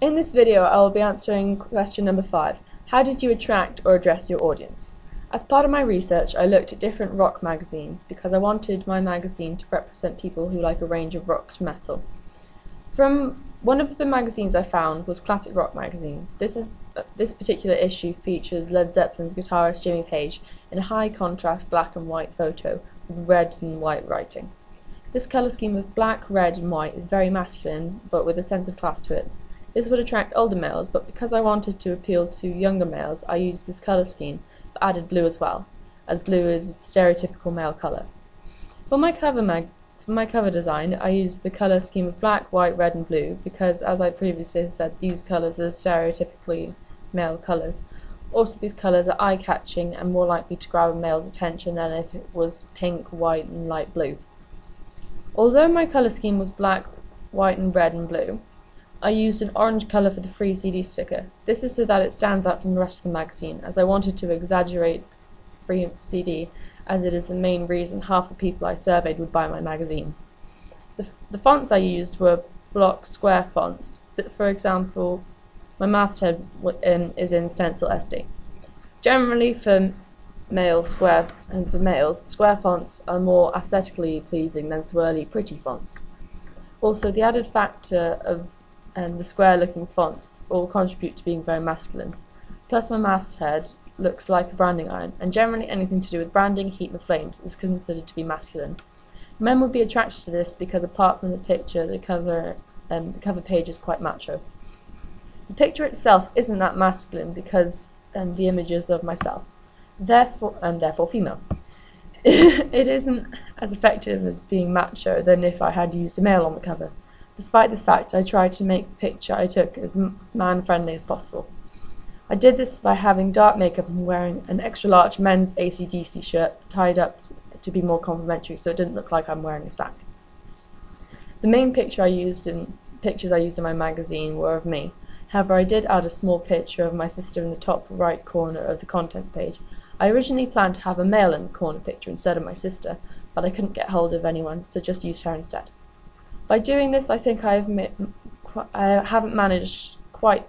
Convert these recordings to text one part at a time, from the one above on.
In this video, I will be answering question number 5. How did you attract or address your audience? As part of my research, I looked at different rock magazines because I wanted my magazine to represent people who like a range of rock to metal. From one of the magazines I found was Classic Rock magazine. This particular issue features Led Zeppelin's guitarist Jimmy Page in a high contrast black and white photo with red and white writing. This colour scheme of black, red and white is very masculine, but with a sense of class to it. This would attract older males, but because I wanted to appeal to younger males, I used this colour scheme, but added blue as well, as blue is a stereotypical male colour. For my cover design, I used the colour scheme of black, white, red and blue, because as I previously said, these colours are stereotypically male colours. Also, these colours are eye-catching and more likely to grab a male's attention than if it was pink, white and light blue. Although my colour scheme was black, white and red and blue, I used an orange colour for the free CD sticker. This is so that it stands out from the rest of the magazine, as I wanted to exaggerate the free CD, as it is the main reason half the people I surveyed would buy my magazine. The fonts I used were block square fonts. For example, my masthead is in stencil SD. Generally for males, square fonts are more aesthetically pleasing than swirly, pretty fonts. Also, the added factor of the square-looking fonts all contribute to being very masculine. Plus, my masthead looks like a branding iron, and generally anything to do with branding, heat and flames is considered to be masculine. Men would be attracted to this because apart from the picture, the cover page is quite macho. The picture itself isn't that masculine because the images of myself, therefore female. It isn't as effective as being macho than if I had used a male on the cover. Despite this fact, I tried to make the picture I took as man-friendly as possible. I did this by having dark makeup and wearing an extra-large men's AC/DC shirt tied up to be more complimentary, so it didn't look like I'm wearing a sack. The main pictures I used in my magazine were of me. However, I did add a small picture of my sister in the top right corner of the contents page. I originally planned to have a male in the corner picture instead of my sister, but I couldn't get hold of anyone, so just used her instead. By doing this, I think I haven't quite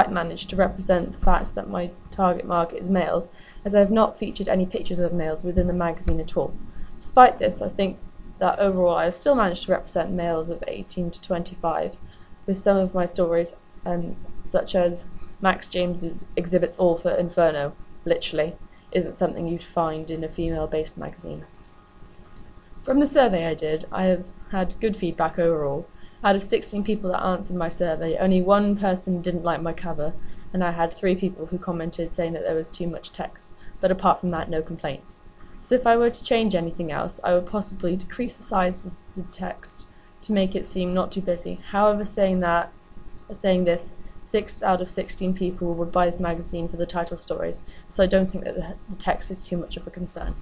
managed to represent the fact that my target market is males, as I have not featured any pictures of males within the magazine at all. Despite this, I think that overall I have still managed to represent males of 18 to 25, with some of my stories, such as Max James's Exhibits All for Inferno, literally, isn't something you'd find in a female-based magazine. From the survey I did, I have had good feedback overall. Out of 16 people that answered my survey, only one person didn't like my cover, and I had 3 people who commented saying that there was too much text, but apart from that, no complaints. So if I were to change anything else, I would possibly decrease the size of the text to make it seem not too busy. However, saying this, 6 out of 16 people would buy this magazine for the title stories, so I don't think that the text is too much of a concern.